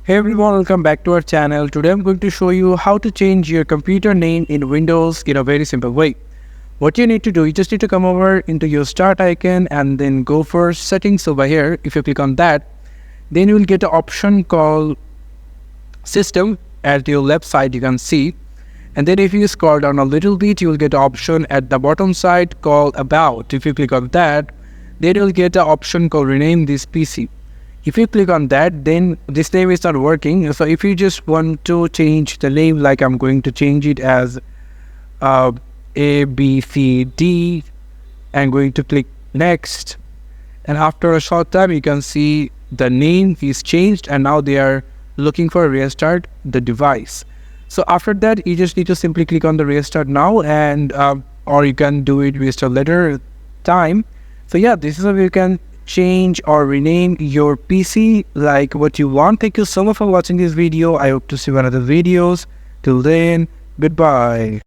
Hey everyone, welcome back to our channel. Today I'm going to show you how to change your computer name in Windows in a very simple way. What you need to do, you just need to come over into your start icon and then go for settings over here. If you click on that, then you will get an option called system at your left side, you can see. And then if you scroll down a little bit, you will get an option at the bottom side called about. If you click on that, then you will get an option called rename this PC. If you click on that, then this name is not working. So if you just want to change the name, like I'm going to change it as A, B, C, D, I'm going to click next. And after a short time, you can see the name is changed and now they are looking for restart the device. So after that, you just need to simply click on the restart now and or you can do it restart later time. So yeah, this is how you can change or rename your PC like what you want. Thank you so much for watching this video. I hope to see you in other videos. Till then, goodbye.